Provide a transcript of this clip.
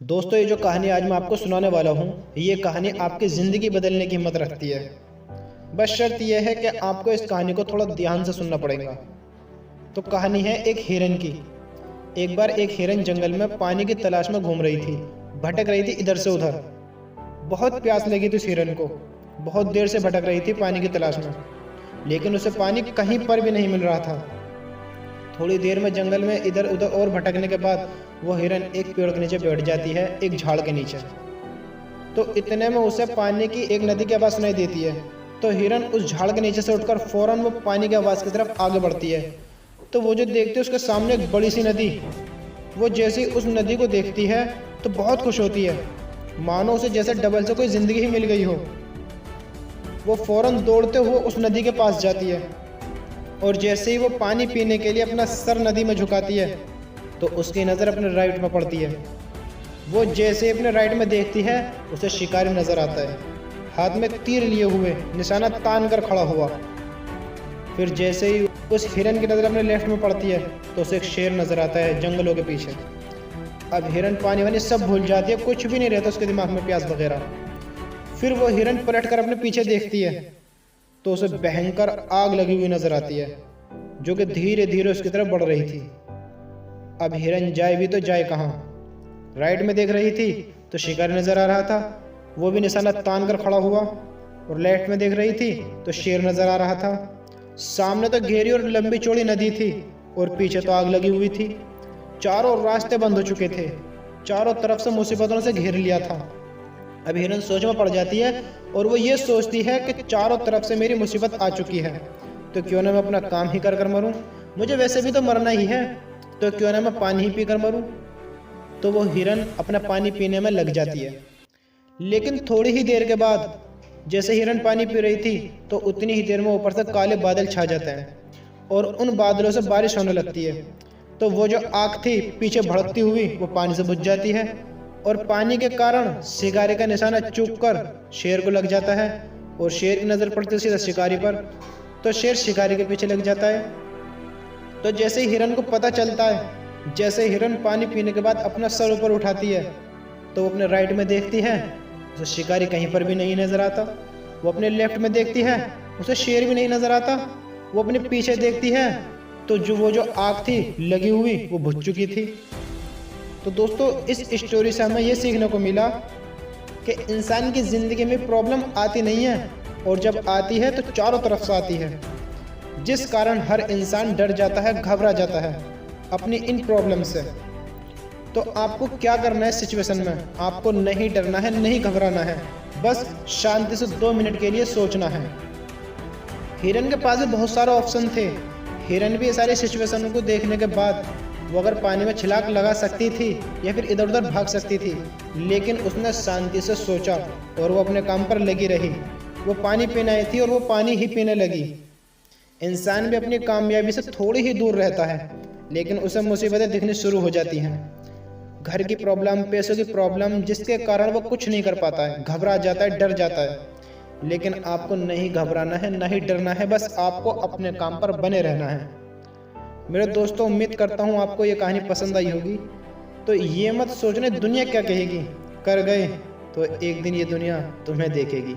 दोस्तों, ये जो कहानी आज मैं आपको सुनाने वाला हूँ, ये कहानी आपकी ज़िंदगी बदलने की हिम्मत रखती है। बस शर्त यह है कि आपको इस कहानी को थोड़ा ध्यान से सुनना पड़ेगा। तो कहानी है एक हिरन की। एक बार एक हिरन जंगल में पानी की तलाश में घूम रही थी, भटक रही थी इधर से उधर। बहुत प्यास लगी थी उस हिरन को, बहुत देर से भटक रही थी पानी की तलाश में, लेकिन उसे पानी कहीं पर भी नहीं मिल रहा था। थोड़ी देर में जंगल में इधर उधर और भटकने के बाद वो हिरन एक पेड़ के नीचे बैठ जाती है, एक झाड़ के नीचे। तो इतने में उसे पानी की एक नदी की आवाज़ सुनाई देती है। तो हिरन उस झाड़ के नीचे से उठकर फौरन वो पानी की आवाज़ की तरफ आगे बढ़ती है। तो वो जो देखती है उसके सामने एक बड़ी सी नदी। वो जैसे ही उस नदी को देखती है तो बहुत खुश होती है, मानो उसे जैसे डबल से कोई ज़िंदगी ही मिल गई हो। वो फौरन दौड़ते हुए उस नदी के पास जाती है और जैसे ही वो पानी पीने के लिए अपना सर नदी में झुकाती है तो उसकी नज़र अपने राइट में पड़ती है। वो जैसे अपने राइट में देखती है उसे शिकारी नज़र आता है, हाथ में तीर लिए हुए, निशाना तान कर खड़ा हुआ। फिर जैसे ही उस हिरन की नज़र अपने लेफ्ट में पड़ती है तो उसे एक शेर नज़र आता है जंगलों के पीछे। अब हिरन पानी वानी सब भूल जाती है, कुछ भी नहीं रहता उसके दिमाग में, प्यास वगैरह। फिर वो हिरन पलट कर अपने पीछे देखती है तो उसे भयंकर आग लगी हुई नजर आती है, जो कि धीरे धीरे उसकी तरफ बढ़ रही थी। अब हिरन जाए भी तो जाए कहाँ। राइट में देख रही थी तो शिकारी नजर आ रहा था, वो भी निशाना तान कर खड़ा हुआ। और लेफ्ट में देख रही थी तो शेर नजर आ रहा था। सामने तो गहरी और लंबी चौड़ी नदी थी और पीछे तो आग लगी हुई थी। चारों रास्ते बंद हो चुके थे, चारों तरफ से मुसीबतों से घेर लिया था। अब हिरन सोच में पड़ जाती है और वो ये सोचती है कि चारों तरफ से मेरी मुसीबत आ चुकी है, तो क्यों ना मैं अपना काम ही कर मरूं। मुझे वैसे भी तो मरना ही है, तो क्यों ना मैं पानी ही पी कर मरूं। तो वो हिरन अपना पानी पीने में लग जाती है। लेकिन थोड़ी ही देर के बाद जैसे हिरन पानी पी रही थी तो उतनी ही देर में ऊपर से काले बादल छा जाते हैं और उन बादलों से बारिश होने लगती है। तो वो जो आग थी पीछे भड़कती हुई वो पानी से बुझ जाती है और पानी के कारण शिकारी का निशाना चूक कर शेर को लग जाता है और शेर की नज़र पड़ती है सीधा शिकारी पर, तो शेर शिकारी के पीछे लग जाता है। तो जैसे ही हिरन को पता चलता है, जैसे हिरन पानी पीने के बाद अपना सर ऊपर उठाती है तो वो अपने राइट में देखती है, उसे शिकारी कहीं पर भी नहीं नजर आता। वो अपने लेफ्ट में देखती है, उसे शेर भी नहीं नजर आता। वो अपने पीछे देखती है तो वो जो आग थी लगी हुई वो बुझ चुकी थी। तो दोस्तों, इस स्टोरी से हमें ये सीखने को मिला कि इंसान की ज़िंदगी में प्रॉब्लम आती नहीं है, और जब आती है तो चारों तरफ से आती है, जिस कारण हर इंसान डर जाता है, घबरा जाता है अपनी इन प्रॉब्लम से। तो आपको क्या करना है इस सिचुएशन में? आपको नहीं डरना है, नहीं घबराना है, बस शांति से 2 मिनट के लिए सोचना है। हिरन के पास भी बहुत सारे ऑप्शन थे। हिरन भी ये सारी सिचुएशन को देखने के बाद वो अगर पानी में छिलाक लगा सकती थी या फिर इधर उधर भाग सकती थी, लेकिन उसने शांति से सोचा और वो अपने काम पर लगी रही। वो पानी पीने आई थी और वो पानी ही पीने लगी। इंसान भी अपनी कामयाबी से थोड़ी ही दूर रहता है, लेकिन उसे मुसीबतें दिखनी शुरू हो जाती हैं। घर की प्रॉब्लम, पैसों की प्रॉब्लम, जिसके कारण वो कुछ नहीं कर पाता है, घबरा जाता है, डर जाता है। लेकिन आपको नहीं घबराना है, नहीं डरना है, बस आपको अपने काम पर बने रहना है। मेरे दोस्तों, उम्मीद करता हूँ आपको ये कहानी पसंद आई होगी। तो ये मत सोचने दुनिया क्या कहेगी, कर गए तो एक दिन ये दुनिया तुम्हें देखेगी।